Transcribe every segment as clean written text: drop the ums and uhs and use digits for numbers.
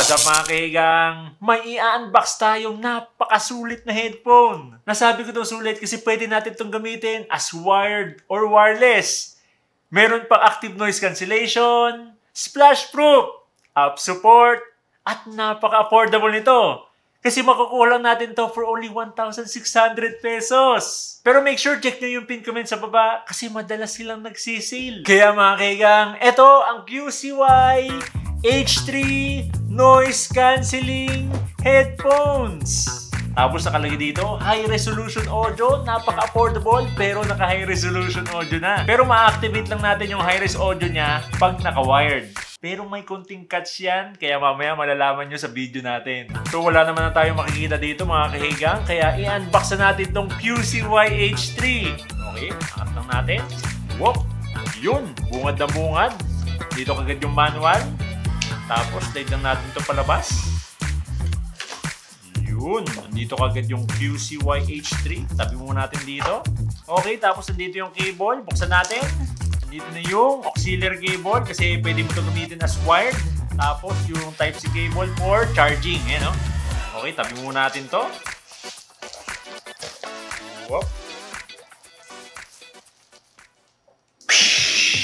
What's up mga kaigang? May i-unbox tayong napakasulit na headphone. Nasabi ko itong sulit kasi pwede natin itong gamitin as wired or wireless. Meron pang active noise cancellation, splash proof, app support, at napaka-affordable nito. Kasi makukuha lang natin to for only 1,600 pesos. Pero make sure check nyo yung pin comment sa baba kasi madalas silang nagsisale. Kaya mga kaigang, ito ang QCY H3 Noise Cancelling Headphones. Tapos nakalagay dito, high resolution audio, napaka-affordable pero naka-high resolution audio na. Pero ma-activate lang natin yung high-res audio niya pag naka-wired. Pero may konting cuts yan, kaya mamaya malalaman nyo sa video natin. So wala naman na tayong makikita dito mga kahigang, kaya i-unbox na natin itong QCY H3. Okay, angat lang natin. Whoop! Yun, bungad na bungad. Dito kagad yung manual. Tapos, slide lang natin ito palabas. Yun, nandito kagad yung QCY H3. Tabi muna natin dito. Okay, tapos nandito yung cable. Buksan natin. Dito na yung auxiliary cable kasi pwede mo ito gamitin as wired. Tapos yung Type-C cable for charging. Ayan, no? Okay, tabi muna natin to. Whoop.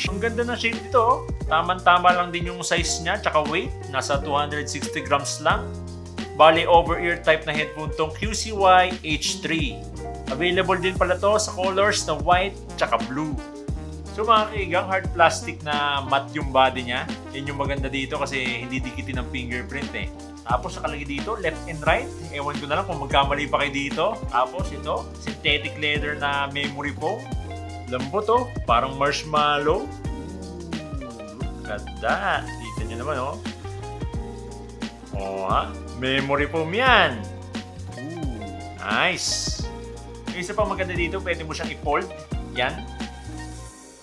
Ang ganda ng shape dito. Tama-tama lang din yung size niya tsaka weight. Nasa 260 grams lang. Bali over-ear type na headphone tong QCY H3. Available din pala to sa colors na white tsaka blue. So mga kaigang, hard plastic na matte yung body niya. Yan yung maganda dito kasi hindi dikitin ng fingerprint eh. Tapos nakalagay dito, left and right. Ewan ko na lang kung magkamali pa kayo dito. Tapos ito, synthetic leather na memory foam. Lambot oh, parang marshmallow. Look at that. Dito nyo naman oh. Oh ha, memory foam yan. Nice. Yung isa pang maganda dito, pwede mo siyang i-fold. Yan.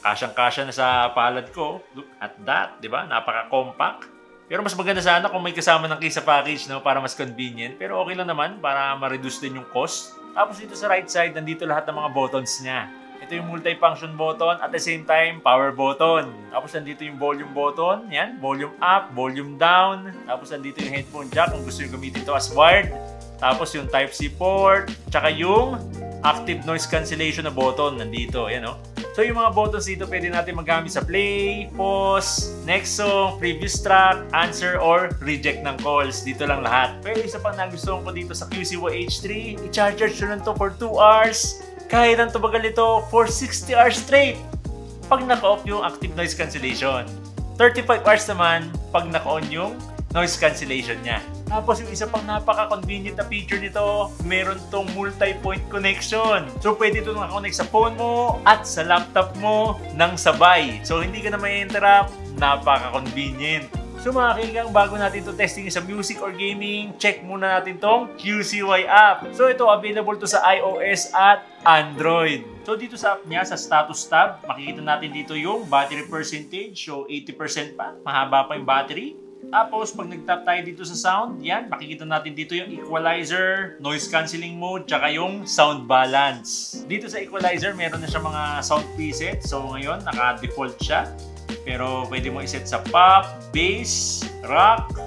Kasyang-kasya na sa palad ko. Look at that, di ba? Napaka-compact. Pero mas maganda sana kung may kasama ng case sa package, no? Para mas convenient. Pero okay lang naman para ma-reduce din yung cost. Tapos dito sa right side, nandito lahat ng mga buttons niya. Ito yung multi-function button at the same time, power button. Tapos nandito yung volume button. Yan, volume up, volume down. Tapos nandito yung headphone jack kung gusto nyo gamitin ito as wired. Tapos yung Type-C port. Tsaka yung active noise cancellation na button. Nandito, yan o. So yung mga buttons dito pwede natin magamit sa play, pause, next song, previous track, answer, or reject ng calls. Dito lang lahat. Pero isa pang nagustuhan ko dito sa QCY H3, i-charge nyo lang to for 2 hours. Kahit ang tumagal ito for 60 hours straight pag naka-off yung active noise cancellation. 35 hours naman pag naka-on yung noise cancellation niya. Tapos yung isa pang napaka-convenient na feature nito, meron tong multi-point connection. So pwede ito naka-connect sa phone mo at sa laptop mo ng sabay. So hindi ka na may interrupt, napaka-convenient. So mga kaigang, bago natin ito testing sa music or gaming, check muna natin tong QCY app. So ito available to sa iOS at Android. So dito sa app niya, sa status tab, makikita natin dito yung battery percentage. So 80% pa, mahaba pa yung battery. Tapos pag nag-tap tayo dito sa sound, yan, makikita natin dito yung equalizer, noise cancelling mode, tsaka yung sound balance. Dito sa equalizer, meron na siya mga sound preset. So ngayon, naka-default siya. Pero pwede mo iset sa pop, bass, rock,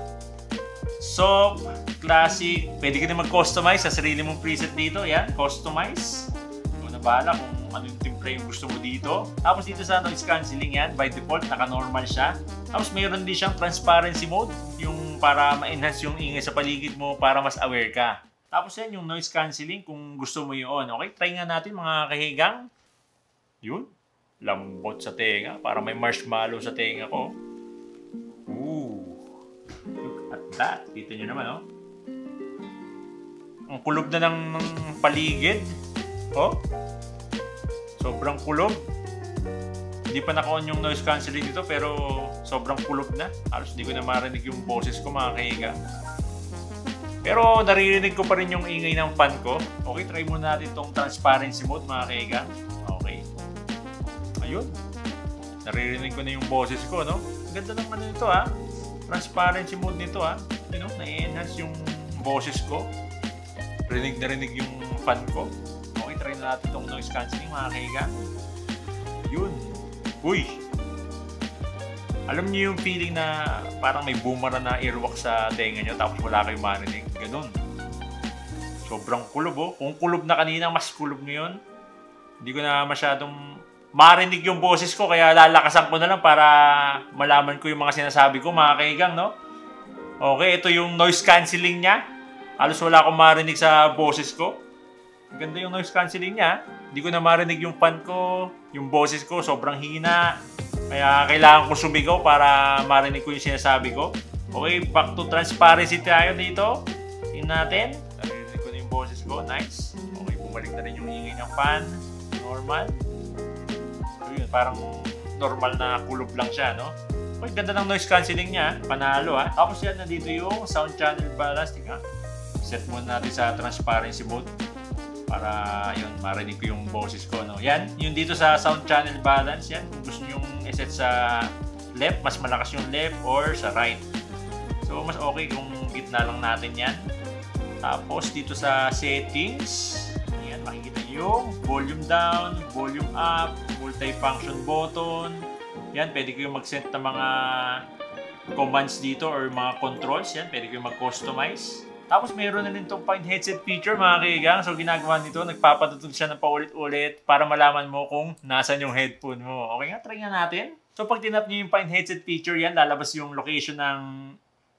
soft, classic. Pwede ka din mag-customize sa sarili mong preset dito. Yan, customize. Ikaw na bahala kung ano yung timbre yung gusto mo dito. Tapos dito sa noise cancelling yan, by default, naka-normal siya. Tapos mayroon din siyang transparency mode, yung para ma-enhance yung ingay sa paligid mo para mas aware ka. Tapos yan, yung noise cancelling kung gusto mo yun. Okay, try nga natin mga kahigang. Yun. Lambot sa tenga. Para may marshmallow sa tenga ko. Ooh. Look at that. Kita nyo naman, oh. Ang kulob na ng paligid. Oh. Sobrang kulob. Hindi pa naka-on yung noise cancelling dito pero sobrang kulob na. Halos hindi ko na marinig yung boses ko mga kahiga. Pero naririnig ko pa rin yung ingay ng fan ko. Okay, try muna natin itong transparency mode mga kahiga. Okay. Ayun. Naririnig ko na yung boses ko, no? Ang ganda ng ano nito, ha? Transparency mode nito, ha? You know, na-enhance yung boses ko. Rinig na rinig yung fan ko. Okay, try na natin itong noise cancelling, mga kahiga. Yun. Uy! Alam niyo yung feeling na parang may boomerang na earwax sa tenga nyo tapos wala kayong marinig. Ganun. Sobrang kulob oh. Kung kulob na kanina, mas kulob ngayon. Hindi ko na masyadong marinig yung boses ko kaya lalakasan ko na lang para malaman ko yung mga sinasabi ko mga kaigang, no? Okay, ito yung noise cancelling niya. Halos wala akong marinig sa boses ko. Ganda yung noise cancelling niya. Hindi ko na marinig yung fan ko, yung boses ko, sobrang hina. Kaya kailangan ko sumigaw para marinig ko yung sinasabi ko. Okay, back to transparency tayo dito. Tingnan natin. Narinig ko na yung boses ko. Nice. Okay, bumalik na rin yung ingay ng fan. Normal. So yun, parang normal na kulob lang siya, no? Okay, ganda ng noise cancelling niya. Panalo, ha? Tapos yan, nandito yung sound channel balance. Tingnan. Set muna natin sa transparency mode. Para yun, marinig ko yung boses ko, no? Yan, yung dito sa sound channel balance, yan. Kung gusto nyo iset sa left, mas malakas yung left or sa right. So, mas okay kung gitna lang natin yan. Tapos, dito sa settings, yan, makikita yung volume down, volume up, multi-function button. Yan, pwede ko yung mag-set ng mga commands dito or mga controls. Yan, pwede ko yung mag-customize. Tapos mayroon na rin itong find headset feature mga kaigang. So ginagawa nito, nagpapatutog siya ng paulit-ulit para malaman mo kung nasan yung headphone mo. Okay nga, try nga natin. So pag tinap nyo yung find headset feature yan, lalabas yung location ng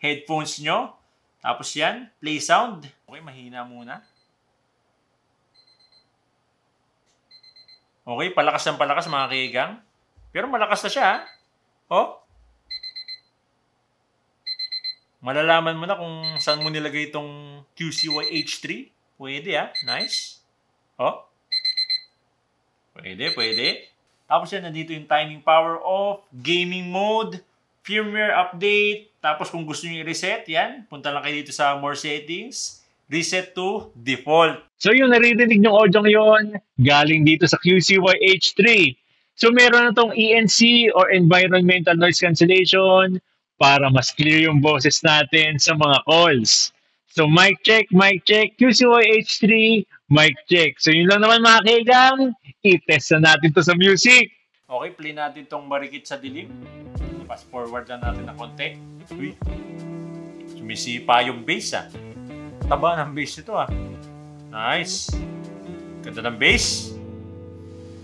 headphones nyo. Tapos yan, play sound. Okay, mahina muna. Okay, palakas ng palakas mga kaigang. Pero malakas na siya. Oh. Malalaman mo na kung saan mo nilagay itong QCY-H3. Pwede nice. Oh. Pwede, pwede. Tapos yan, nandito yung timing power off, gaming mode, firmware update. Tapos kung gusto nyo i-reset, yan. Punta lang kayo dito sa more settings. Reset to default. So yung naririnig ng audio ngayon, galing dito sa QCY-H3. So meron na itong ENC or Environmental Noise Cancellation, para mas clear yung boses natin sa mga calls. So, mic check, QCY-H3, mic check. So, yun lang naman mga kaigang, i-test na natin to sa music. Okay, play natin tong Marikit sa Dilim. Fast forward na natin na konti. Uy, sumisipa yung bass Taba ng bass nito Nice. Ganda ng bass.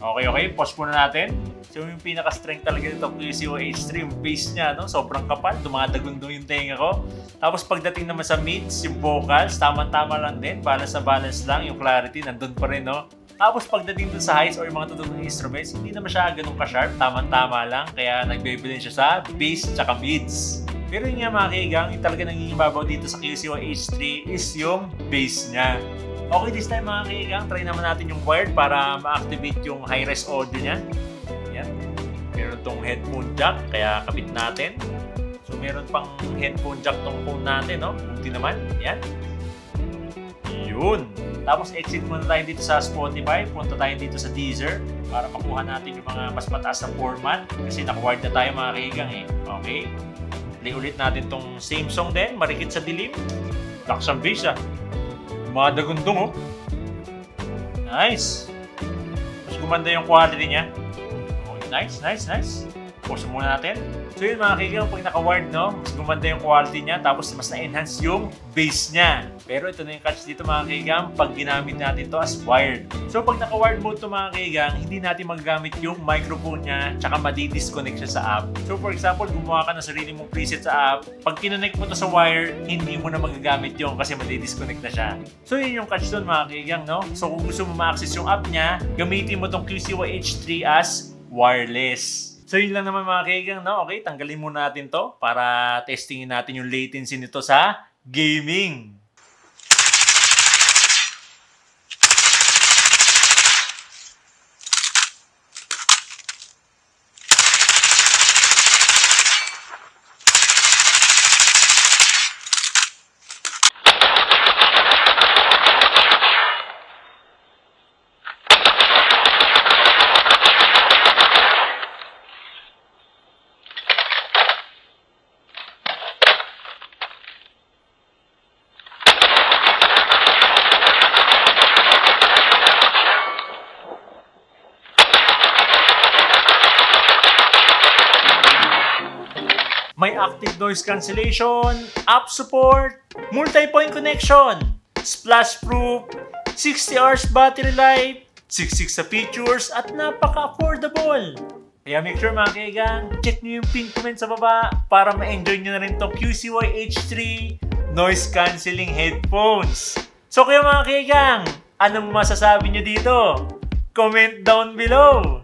Okay, pause muna natin. So yung pinaka-strength talaga nito QCY-H3, yung bass niya, no? Sobrang kapal, dumadagundong yung tenga ko. Tapos pagdating naman sa mids, yung vocals, tama-tama lang din, balance na balance lang, yung clarity, nandun pa rin, no? Tapos pagdating dun sa highs or yung mga tutugtog instruments, hindi naman siya ganun ka-sharp, tama-tama lang, kaya nagbe-blend siya sa bass tsaka mids. Pero yun nga mga kaigang, yung talaga nangingibabaw dito sa QCY-H3 is yung bass niya. Okay, this time mga kaigang, try naman natin yung wired para ma-activate yung high-res audio niya. Yan. Meron tong headphone jack, kaya kabit natin. So, meron pang headphone jack tong phone natin, no? Buti naman. Yan. Yun. Tapos, exit muna tayo dito sa Spotify. Punta tayo dito sa Deezer para makuha natin yung mga mas mataas na format. Kasi naka-wired na tayo mga kaigang Okay. Play ulit natin tong same song din, Marikit sa Dilim. Lakas ang bass Madagundong Nice. Mas gumanda yung quality niya. Nice. Pause muna natin. So yun mga kaibigan, pag naka-wired, no, mas gumanda yung quality niya, tapos mas na-enhance yung bass niya. Pero ito na yung catch dito mga kaibigan, pag ginamit natin to as wired. So pag naka-wired mode to mga kaibigan, hindi natin magagamit yung microphone niya, tsaka madi-disconnect siya sa app. So for example, gumawa ka ng sarili mong preset sa app, pag kinonect mo to sa wire, hindi mo na magagamit yung kasi madi-disconnect na siya. So yun yung catch doon mga kaibigan, no? So kung gusto mo ma-access yung app niya, gamitin mo tong QCY-H3 as wireless. So yun lang naman mga kaigang, no? Okay, tanggalin muna natin to para testingin natin yung latency nito sa gaming. May active noise cancellation, app support, multi-point connection, splash proof, 60 hours battery life, 66 sa features, at napaka-affordable. Kaya make sure mga kaigang, check nyo yung pin comment sa baba para ma-enjoy nyo na rin itong QCY H3 noise cancelling headphones. So kaya mga kaigang, anong masasabi nyo dito? Comment down below!